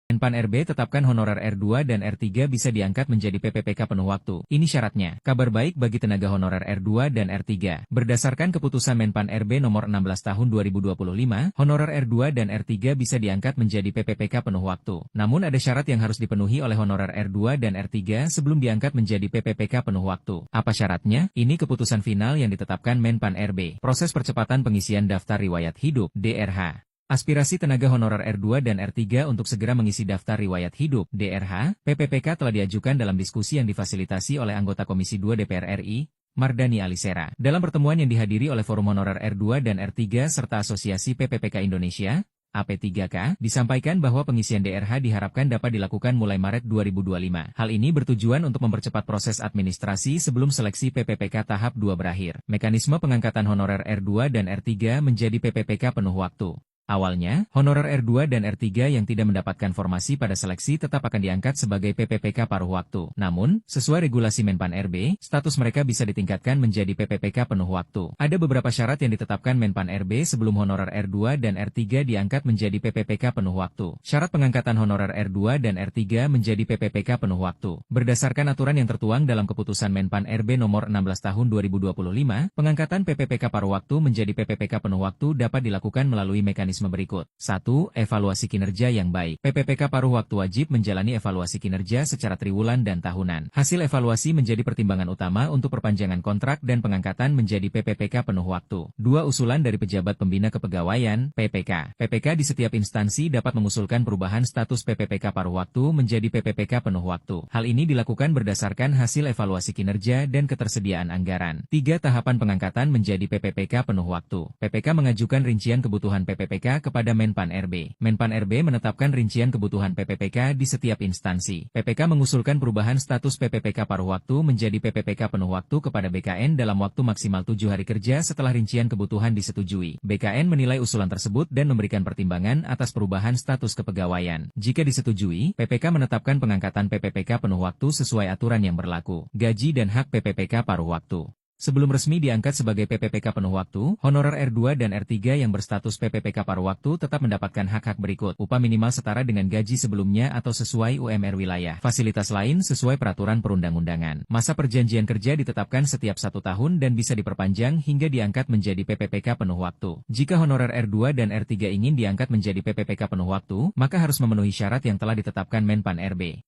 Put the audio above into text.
Menpan RB tetapkan honorer R2 dan R3 bisa diangkat menjadi PPPK penuh waktu. Ini syaratnya. Kabar baik bagi tenaga honorer R2 dan R3. Berdasarkan keputusan Menpan RB nomor 16 tahun 2025, honorer R2 dan R3 bisa diangkat menjadi PPPK penuh waktu. Namun ada syarat yang harus dipenuhi oleh honorer R2 dan R3 sebelum diangkat menjadi PPPK penuh waktu. Apa syaratnya? Ini keputusan final yang ditetapkan Menpan RB. Proses percepatan pengisian daftar riwayat hidup (DRH). Aspirasi tenaga honorer R2 dan R3 untuk segera mengisi daftar riwayat hidup (DRH), PPPK telah diajukan dalam diskusi yang difasilitasi oleh anggota Komisi 2 DPR RI, Mardani Alisera. Dalam pertemuan yang dihadiri oleh Forum Honorer R2 dan R3 serta Asosiasi PPPK Indonesia, AP3K, disampaikan bahwa pengisian DRH diharapkan dapat dilakukan mulai Maret 2025. Hal ini bertujuan untuk mempercepat proses administrasi sebelum seleksi PPPK tahap 2 berakhir. Mekanisme pengangkatan honorer R2 dan R3 menjadi PPPK penuh waktu. Awalnya, honorer R2 dan R3 yang tidak mendapatkan formasi pada seleksi tetap akan diangkat sebagai PPPK paruh waktu. Namun, sesuai regulasi Menpan RB, status mereka bisa ditingkatkan menjadi PPPK penuh waktu. Ada beberapa syarat yang ditetapkan Menpan RB sebelum honorer R2 dan R3 diangkat menjadi PPPK penuh waktu. Syarat pengangkatan honorer R2 dan R3 menjadi PPPK penuh waktu. Berdasarkan aturan yang tertuang dalam keputusan Menpan RB nomor 16 tahun 2025, pengangkatan PPPK paruh waktu menjadi PPPK penuh waktu dapat dilakukan melalui mekanisme berikut. 1. Evaluasi kinerja yang baik. PPPK paruh waktu wajib menjalani evaluasi kinerja secara triwulan dan tahunan. Hasil evaluasi menjadi pertimbangan utama untuk perpanjangan kontrak dan pengangkatan menjadi PPPK penuh waktu. 2. Usulan dari pejabat pembina kepegawaian, PPK. PPK di setiap instansi dapat mengusulkan perubahan status PPPK paruh waktu menjadi PPPK penuh waktu. Hal ini dilakukan berdasarkan hasil evaluasi kinerja dan ketersediaan anggaran. 3. Tahapan pengangkatan menjadi PPPK penuh waktu. PPK mengajukan rincian kebutuhan PPPK kepada Menpan RB. Menpan RB menetapkan rincian kebutuhan PPPK di setiap instansi. PPK mengusulkan perubahan status PPPK paruh waktu menjadi PPPK penuh waktu kepada BKN dalam waktu maksimal 7 hari kerja setelah rincian kebutuhan disetujui. BKN menilai usulan tersebut dan memberikan pertimbangan atas perubahan status kepegawaian. Jika disetujui, PPK menetapkan pengangkatan PPPK penuh waktu sesuai aturan yang berlaku. Gaji dan hak PPPK paruh waktu. Sebelum resmi diangkat sebagai PPPK penuh waktu, honorer R2 dan R3 yang berstatus PPPK paruh waktu tetap mendapatkan hak-hak berikut. Upah minimal setara dengan gaji sebelumnya atau sesuai UMR wilayah. Fasilitas lain sesuai peraturan perundang-undangan. Masa perjanjian kerja ditetapkan setiap 1 tahun dan bisa diperpanjang hingga diangkat menjadi PPPK penuh waktu. Jika honorer R2 dan R3 ingin diangkat menjadi PPPK penuh waktu, maka harus memenuhi syarat yang telah ditetapkan Menpan RB.